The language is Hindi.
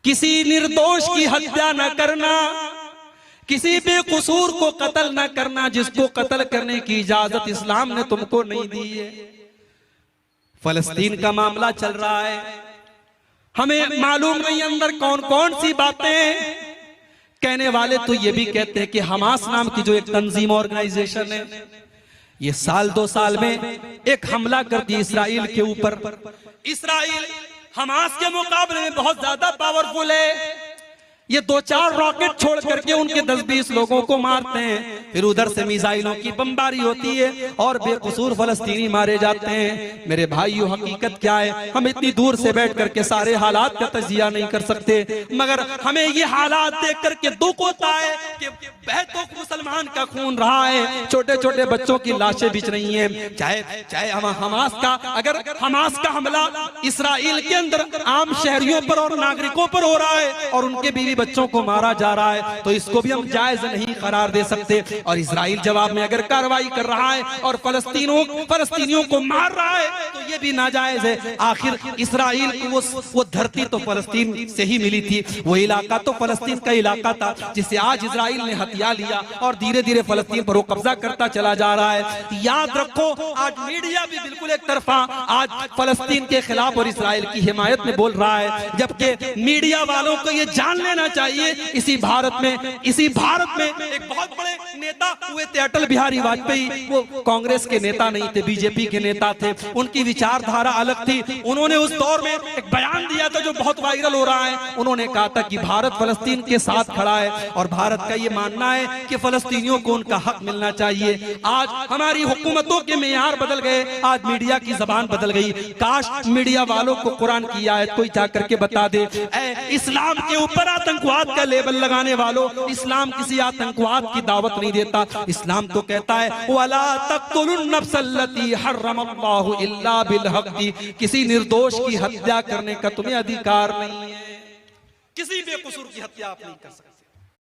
किसी निर्दोष की हत्या न करना, किसी बेकसूर को कत्ल न करना, जिसको कत्ल करने की इजाजत इस्लाम ने तुमको नहीं दी है। फलस्तीन का मामला चल रहा है, हमें मालूम नहीं अंदर कौन कौन सी बातें। कहने वाले तो ये भी कहते हैं कि हमास नाम की जो एक तंजीम ऑर्गेनाइजेशन है, ये साल 2 साल में एक हमला कर दी इसराइल के ऊपर। इसराइल हमास के मुकाबले में बहुत ज्यादा पावरफुल है। ये 2-4 रॉकेट छोड़ करके उनके 10-20 लोगों को मारते हैं, फिर उधर से मिसाइलों की बमबारी होती है और बेकसूर फलस्तीनी मारे जाते हैं। मेरे भाइयों, हकीकत क्या है? हम इतनी दूर से बैठ करके सारे हालात का तजिया नहीं कर सकते, मगर हमें ये हालात देख करके दुख होता है कि बहतों मुसलमान का खून रहा है, छोटे छोटे बच्चों की लाशें बिछ रही हैं। चाहे हमास का, अगर हमास का हमला इसराइल के अंदर आम शहरियों पर और नागरिकों पर हो रहा है और उनके बीवी बच्चों को मारा जा रहा है, तो इसको भी हम जायज नहीं करार दे सकते। और इसराइल जवाब में अगर कार्रवाई कर रहा है और फलस्तीनियों को मार रहा है, तो ये भी नाजायज है। आखिर इसराइल को वो धरती तो फलस्तीन से ही मिली थी, वो इलाका तो फलस्तीन का इलाका था, जिसे आज इसराइल ने हथिया लिया और धीरे धीरे फलस्तीन पर वो कब्जा करता चला जा रहा है। याद रखो, आज मीडिया भी बिल्कुल एक तरफा आज फलस्तीन के खिलाफ और इसराइल की हिमायत में बोल रहा है, जबकि मीडिया वालों को ये जान लेना चाहिए इसी भारत में एक बहुत बड़े नेता हुए थे अटल बिहारी वाजपेयी। वो कांग्रेस के नेता नहीं थे, बीजेपी के नेता थे, उनकी विचारधारा अलग थी। उन्होंने उस दौर में एक बयान दिया था जो बहुत वायरल हो रहा है। उन्होंने कहा था कि भारत फलस्तीन के साथ खड़ा है और भारत का ये मानना है कि फलस्तीनियों को उनका हक मिलना चाहिए। आज हमारी हुकूमतों के मेयार बदल गए, आज मीडिया की जबान बदल गई। काश मीडिया वालों को कुरान की आयत कोई जाकर के बता दे, इस्लाम के ऊपर आतंकवाद का लेबल लगाने वालों, इस्लाम किसी आतंकवाद की दावत नहीं देता। इस्लाम तो कहता है वला तक़्तुलुन नफ्सल्लती हर्रमल्लाहु इल्ला बिल हक़्क़ि, किसी निर्दोष की हत्या करने का तुम्हें अधिकार नहीं है, किसी बेकसूर की हत्या आप नहीं कर सकते।